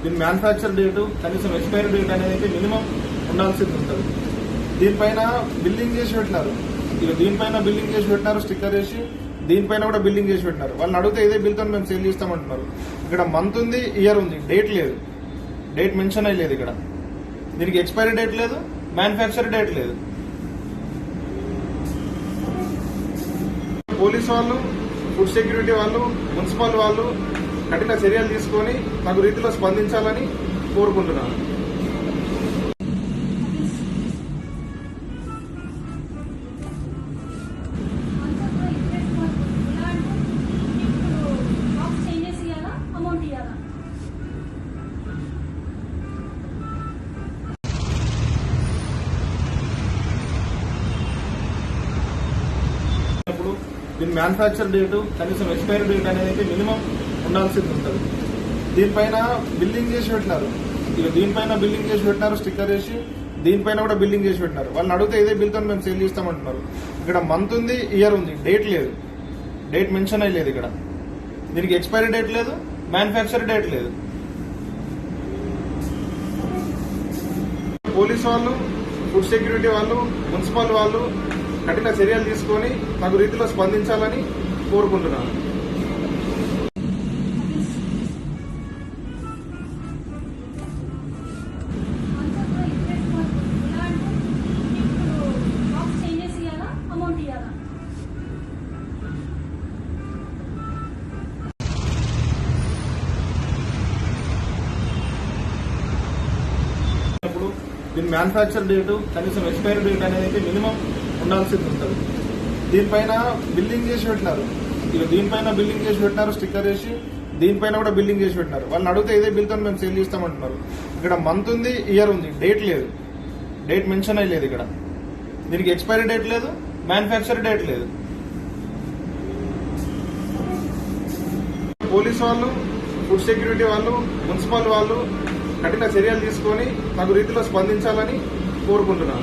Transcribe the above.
దీని manufacture date కనీసం expiry date అనేది మినిమం ఉండాల్సింది ఉంటుంది. దీనిపైన బిల్లింగ్ చేసి పెట్టినారు. ఇక దీనిపైన బిల్లింగ్ చేసి పెట్టినారు, స్టిక్కర్ వేసి దీనిపైన కూడా బిల్లింగ్ చేసి పెట్టినారు. వాళ్ళని అడిగితే ఇదే బిల్తో మేము సేల్ చేస్తామంటున్నారు. ఇక్కడ మంత్ ఉంది, ఇయర్ ఉంది, డేట్ లేదు, డేట్ మెన్షన్ అయ్యలేదు. ఇక్కడ దీనికి ఎక్స్పైరీ డేట్ లేదు, మ్యానుఫ్యాక్చర్ డేట్ లేదు. పోలీస్ వాళ్ళు, ఫుడ్ సెక్యూరిటీ వాళ్ళు, మున్సిపల్ వాళ్ళు కఠిన చర్యలు తీసుకొని తగు రీతిలో స్పందించాలని కోరుకుంటున్నాను. దీని మ్యానుఫ్యాక్చర్ డేటు కనీసం ఎక్స్పైరీ డేట్ అనేది మినిమం ఉండాల్సింది ఉంటుంది. దీనిపైన బిల్లింగ్ చేసి పెట్టినారు. ఇక దీనిపైన బిల్లింగ్ చేసి పెట్టినారు, స్టిక్కర్ వేసి దీనిపైన కూడా బిల్లింగ్ చేసి పెట్టినారు. వాళ్ళని అడిగితే ఇదే బిల్తో మేము సేల్ చేస్తామంటున్నారు. ఇక్కడ మంత్ ఉంది, ఇయర్ ఉంది, డేట్ లేదు, డేట్ మెన్షన్ అయ్యలేదు. ఇక్కడ దీనికి ఎక్స్పైరీ డేట్ లేదు, మ్యానుఫ్యాక్చర్ డేట్ లేదు. పోలీస్ వాళ్ళు, ఫుడ్ సెక్యూరిటీ వాళ్ళు, మున్సిపల్ వాళ్ళు కఠిన చర్యలు తీసుకొని తగు రీతిలో స్పందించాలని కోరుకుంటున్నాను. దీని మ్యానుఫ్యాక్చర్ డేటు కనీసం ఎక్స్పైరీ డేట్ అనేది మినిమం ఉండాల్సింది ఉంటుంది. దీనిపైన బిల్లింగ్ చేసి పెట్టినారు. ఇక దీనిపైన బిల్లింగ్ చేసి పెట్టినారు, స్టిక్కర్ వేసి దీనిపైన కూడా బిల్లింగ్ చేసి పెట్టినారు. వాళ్ళని అడిగితే ఇదే బిల్తో మేము సేల్ చేస్తామంటున్నారు. ఇక్కడ మంత్ ఉంది, ఇయర్ ఉంది, డేట్ లేదు, డేట్ మెన్షన్ అయ్యలేదు. ఇక్కడ దీనికి ఎక్స్పైరీ డేట్ లేదు, మ్యానుఫ్యాక్చర్ డేట్ లేదు. పోలీస్ వాళ్ళు, ఫుడ్ సెక్యూరిటీ వాళ్ళు, మున్సిపల్ వాళ్ళు కఠిన చర్యలు తీసుకొని తగు రీతిలో స్పందించాలని కోరుకుంటున్నాను.